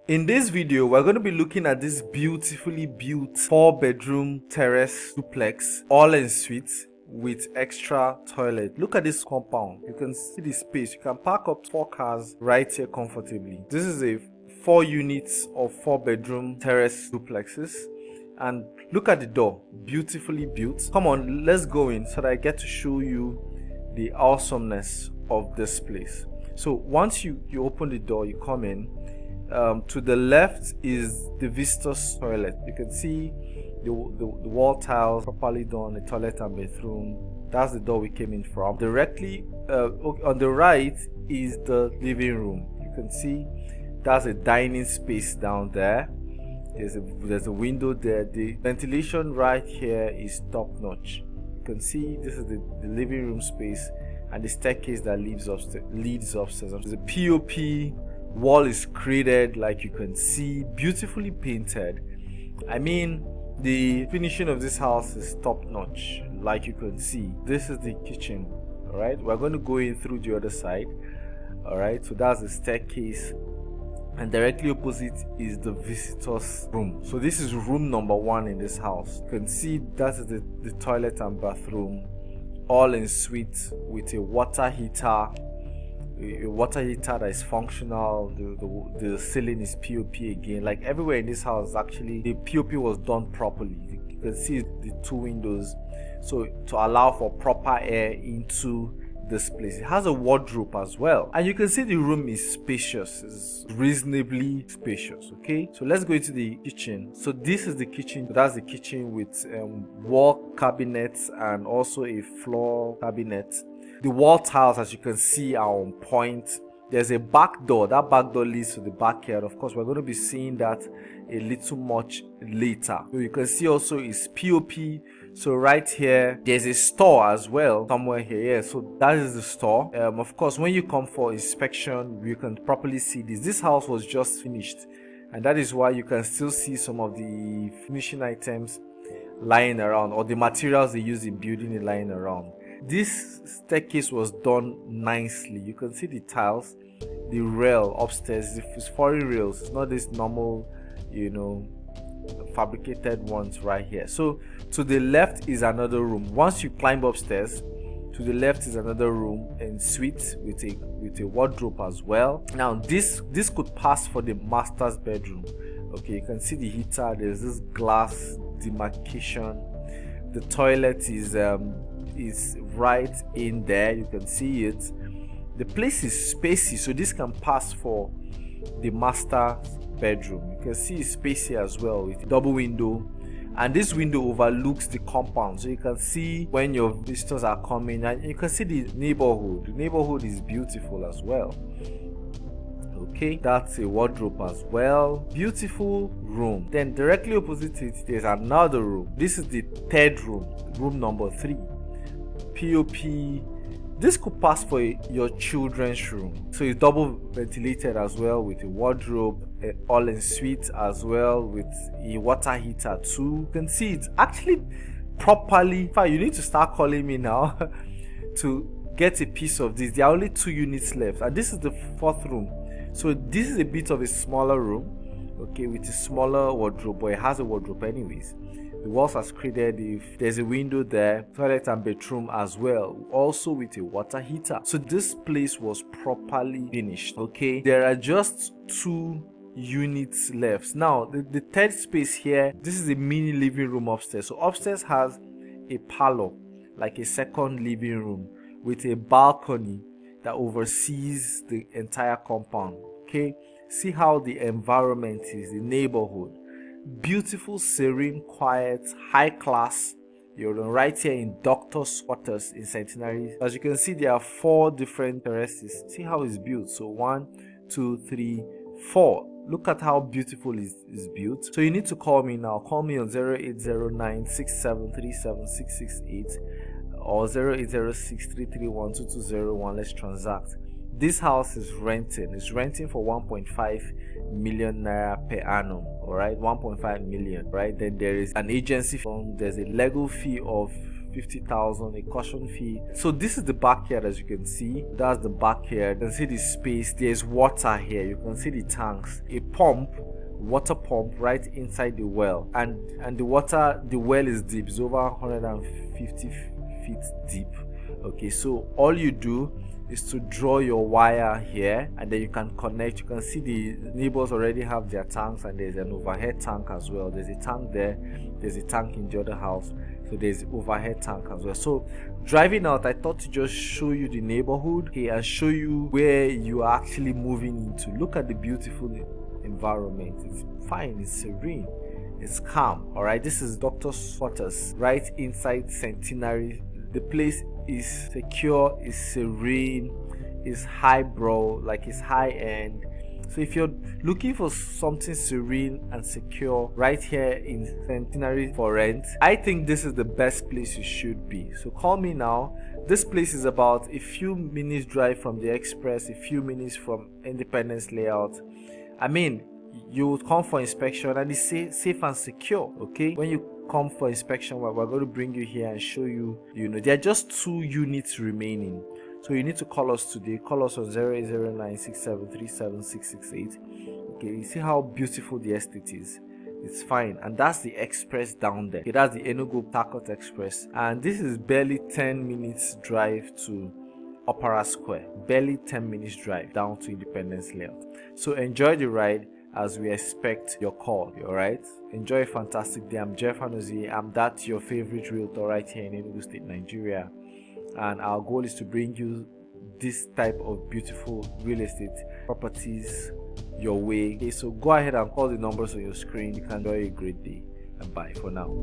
In this video, we're going to be looking at this beautifully built 4-bedroom terrace duplex, all en suite with extra toilet. Look at this compound. You can see the space. You can park up 4 cars right here comfortably. This is a 4 units of 4-bedroom terrace duplexes. And look at the door, beautifully built. Come on, let's go in so that I get to show you the awesomeness of this place. So once you open the door, you come in. To the left is the visitor's toilet. You can see the wall tiles properly done, the toilet and bathroom. That's the door we came in from. Directly on the right is the living room. You can see that's a dining space down there. There's a window there. The ventilation right here is top notch. You can see this is the living room space and the staircase that leads upstairs. There's a POP wall is created, like you can see, beautifully painted. I mean, the finishing of this house is top notch, like you can see. This is the kitchen. All right, we're going to go in through the other side. All right, so that's the staircase, and directly opposite is the visitor's room. So this is room number 1 in this house. You can see that is the toilet and bathroom, all en suite with a water heater. A water heater that is functional. The ceiling is POP again. Like everywhere in this house, actually the POP was done properly. You can see the 2 windows, so to allow for proper air into this place. It has a wardrobe as well, and you can see the room is spacious. It's reasonably spacious. Okay, so let's go into the kitchen. So this is the kitchen. So that's the kitchen with wall cabinets and also a floor cabinet. The wall tiles, as you can see, are on point. There's a back door. That back door leads to the backyard. Of course, we're going to be seeing that a little much later. So you can see also is POP. So right here, there's a store as well somewhere here. Yeah, so that is the store. Of course, when you come for inspection, you can properly see this. This house was just finished, and that is why you can still see some of the finishing items lying around, or the materials they use in building it lying around. This staircase was done nicely. You can see the tiles, the rail upstairs. It's foreign rails. It's not this normal, fabricated ones right here. So to the left is another room. Once you climb upstairs, to the left is another room and suite with a wardrobe as well. Now this could pass for the master's bedroom. Okay, you can see the heater. There's this glass demarcation. The toilet is right in there. You can see it. The place is spacey, so this can pass for the master's bedroom. You can see it's spacey as well with double window, and this window overlooks the compound, so you can see when your visitors are coming, and you can see the neighborhood. The neighborhood is beautiful as well. Okay, that's a wardrobe as well. Beautiful room. Then directly opposite it, there's another room. This is the 3rd room number 3. POP. This could pass for your children's room. So it's double ventilated as well with a wardrobe, all en suite as well with a water heater too. You can see it's actually properly. In fact, you need to start calling me now to get a piece of this. There are only 2 units left, and this is the 4th room. So this is a bit of a smaller room, okay, with a smaller wardrobe, but it has a wardrobe anyways. The walls are screeded. If there's a window there, toilet and bedroom as well, also with a water heater. So this place was properly finished. Okay, there are just 2 units left. Now the 3rd space here, this is a mini living room upstairs. So upstairs has a parlor, like a 2nd living room with a balcony that oversees the entire compound. Okay, see how the environment is, the neighborhood. Beautiful, serene, quiet, high class. You're right here in doctor's quarters in Centenary. As you can see, there are 4 different terraces. See how it's built. So 1, 2, 3, 4. Look at how beautiful it's built. So you need to call me now. Call me on 0809 6737 668 or 0806 331 2201. Let's transact. This house is renting. It's renting for 1.5 million naira per annum. All right, 1.5 million. Right. Then there is an agency fee. There's a legal fee of 50,000, a caution fee. So this is the backyard. As you can see, that's the backyard. You can see the space. There's water here. You can see the tanks, a water pump right inside the well, and the well is deep. It's over 150 feet deep. Okay, so all you do is to draw your wire here, and then you can connect. You can see the neighbors already have their tanks, and there's an overhead tank as well. There's a tank there, there's a tank in the other house, so there's overhead tank as well. So driving out, I thought to just show you the neighborhood, okay, and show you where you are actually moving into. Look at the beautiful environment. It's fine, it's serene, it's calm. All right, this is doctor's quarters right inside Centenary. The place is secure, is serene, is highbrow, like it's high end. So if you're looking for something serene and secure right here in Centenary for rent, I think this is the best place you should be. So call me now. This place is about a few minutes drive from the express, a few minutes from Independence Layout. I mean, you would come for inspection and it's safe and secure. Okay, when you come for inspection, we're going to bring you here and show you, there are just 2 units remaining. So you need to call us today. Call us on 080967376668. Okay, you see how beautiful the estate is. It's fine, and that's the express down there. Okay, that's the Enugu Harcourt Express, and this is barely 10 minutes drive to Opera Square. Barely 10 minutes drive down to Independence Layout. So enjoy the ride as we expect your call. All right, enjoy a fantastic day. I'm Jeff Anozie. I'm your favorite realtor right here in Enugu State, Nigeria, and our goal is to bring you this type of beautiful real estate properties your way. Okay, so go ahead and call the numbers on your screen. You can enjoy a great day, and bye for now.